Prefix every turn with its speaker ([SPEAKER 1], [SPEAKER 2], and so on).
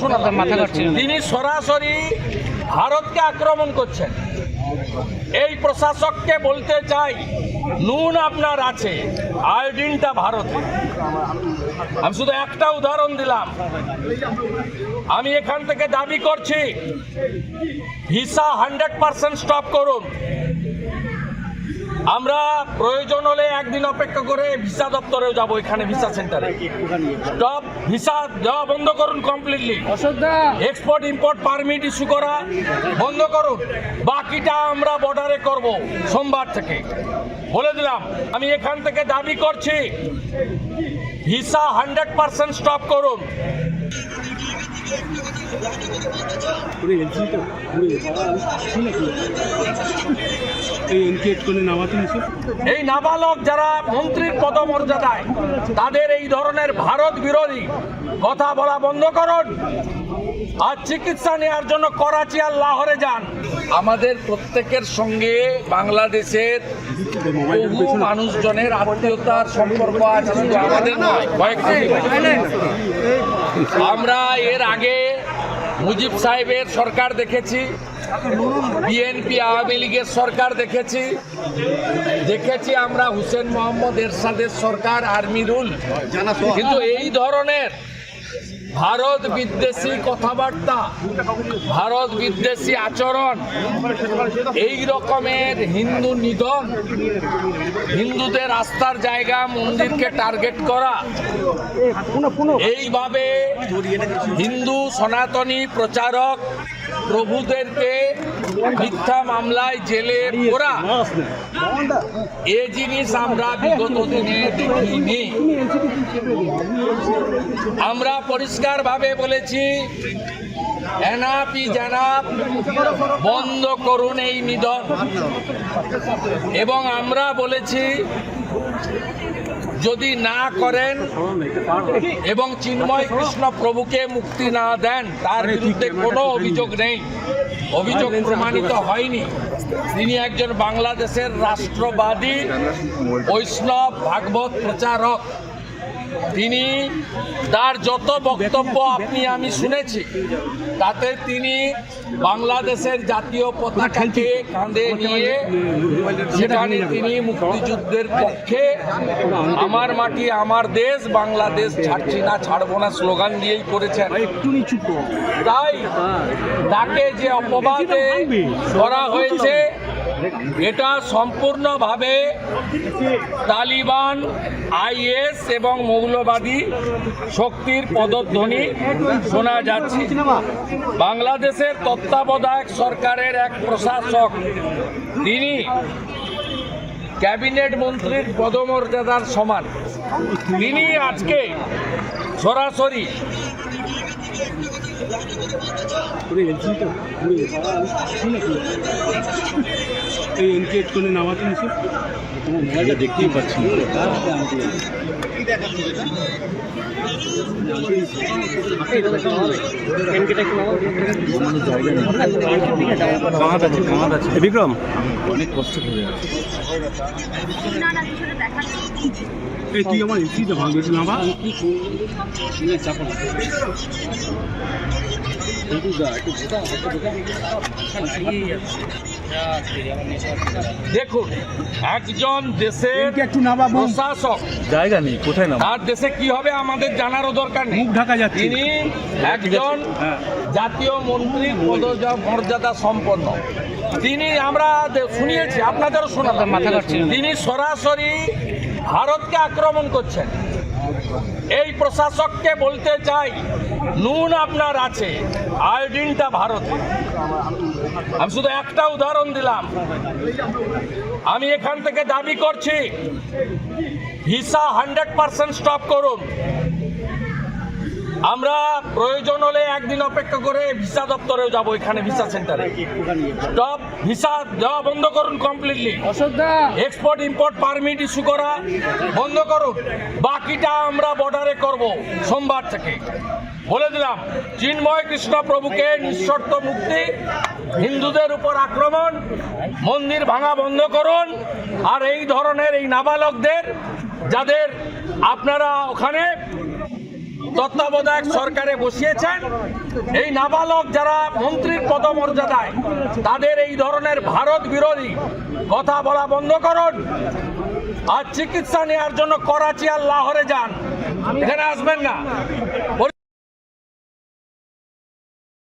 [SPEAKER 1] শোনাতে মাথা কাটছিল। তিনি সরাসরি ভারতকে আক্রমণ করছেন। এই প্রশাসককে বলতে চাই, নুন আপনার আছে, আয়োডিনটা ভারতে। আমি শুধু একটা উদাহরণ দিলাম। আমি এখান থেকে দাবি করছি, ভিসা 100% স্টপ করুন। আমরা প্রয়োজন হলে একদিন অপেক্ষা করে ভিসা দপ্তরেও যাব, এখানে ভিসা সেন্টারে। স্টপ, ভিসা দেওয়া বন্ধ করুন completely. Export import permit issue করা বন্ধ করুন। বাকিটা আমরা বর্ডারে করব সোমবার থেকে, বলে দিলাম। আমি এখান থেকে দাবি করছি, ভিসা 100% স্টপ করুন। এই নাবালক যারা মন্ত্রীর পদমর্যাদায়, তাদের এই ধরনের ভারত বিরোধী কথা বলা বন্ধ করুন। আর চিকিৎসা নেওয়ার জন্য করাচি আর লাহোরে যান। আমাদের প্রত্যেকের সঙ্গে বাংলাদেশের বহু মানুষজনের আত্মীয়তার সম্পর্ক আছে, শুধু আমাদের নয়, কয়েকটি। আমরা এর আগে মুজিব সাহেবের সরকার দেখেছি, বিএনপি আওয়ামী লীগের সরকার দেখেছি, আমরা হুসেন মোহাম্মদ এরশাদের সরকার, আর্মি রুল। কিন্তু এই ধরনের ভারত বিদ্বেষী কথাবার্তা, ভারত বিদ্বেষী আচরণ, এই রকমের হিন্দু নিধন, হিন্দুদের আস্থার জায়গা মন্দিরকে টার্গেট করা, এইভাবে হিন্দু সনাতনী প্রচারক প্রভুদেরকে মিথ্যা মামলায় জেলে পোরা, এ জিনিস আমরা বিগত দিনে দেখিনি। আমরা পরিষ্কারভাবে বলেছি, এনআপি জানাব বন্ধ করুন এই নিধন। এবং আমরা বলেছি, যদি না করেন এবং চিন্ময় কৃষ্ণ প্রভুকে মুক্তি না দেন, তার বিরুদ্ধে কোনো অভিযোগ নেই, অভিযোগ প্রমাণিত হয়নি। তিনি একজন বাংলাদেশের রাষ্ট্রবাদী বৈষ্ণব ভাগবত প্রচারক। তিনি, তার যত বক্তব্য আপনি আমি শুনেছি, তাতে তিনি বাংলাদেশের জাতীয় পতাকাকে কাঁধে নিয়ে সেখানে তিনি মুক্তিযুদ্ধের পক্ষে, আমার মাটি আমার দেশ, বাংলাদেশ ছাড়ছি না ছাড়বো না স্লোগান দিয়েই করেছেন। তাই তাকে যে অপবাদে করা হয়েছে, এটা সম্পূর্ণভাবে তালিবান, আইএস এবং মৌলবাদী শক্তির পদধ্বনি শোনা যাচ্ছে। বাংলাদেশের তত্ত্বাবধায়ক সরকারের এক প্রশাসক, তিনি ক্যাবিনেট মন্ত্রীর পদমর্যাদার সমান, তিনি আজকে সরাসরি
[SPEAKER 2] দেখতেই পাচ্ছি। বিক্রম অনেক কষ্ট করে আছে। তুই আমার এসিটা ভাঙিয়েছিল না?
[SPEAKER 1] দেখুন, একজন দেশের প্রশাসক,
[SPEAKER 2] জায়গা নেই কোথায় না,
[SPEAKER 1] তার দেশে কি হবে আমাদের জানারও দরকার নেই। তিনি একজন জাতীয় মন্ত্রীর পদমর্যাদা সম্পন্ন। তিনি, আমরা শুনিয়েছি, আপনাদেরও শোনাতে মাথা কাটছিল। তিনি সরাসরি ভারতকে আক্রমণ করছেন। এই প্রশাসককে বলতে চাই, নুন আপনার আছে, আয়োডিনটা ভারতে। আমি শুধু একটা উদাহরণ দিলাম। আমি এখান থেকে দাবি করছি, ভিসা 100% স্টপ করুন। আমরা প্রয়োজন হলে একদিন অপেক্ষা করে ভিসা দপ্তরেও যাব, এখানে ভিসা সেন্টারে। স্টপ, ভিসা দেওয়া বন্ধ করুন completely. Export import permit issue করা বন্ধ করুন। বাকিটা আমরা বর্ডারে করব সোমবার থেকে, বলে দিলাম। চিন্ময় কৃষ্ণ প্রভুকে নিঃশর্ত মুক্তি, হিন্দুদের উপর আক্রমণ, মন্দির ভাঙা বন্ধ করুন। আর এই ধরনের এই নাবালকদের, যাদের আপনারা ওখানে তত্ত্বাবধায়ক সরকারে বসিয়েছেন। এই নাবালক যারা মন্ত্রীর পদমর্যাদায়, তাদের এই ধরনের ভারত বিরোধী কথা বলা বন্ধ করুন। আর চিকিৎসা নেওয়ার জন্য করাচি আর লাহোরে যান, এখানে আসবেন না।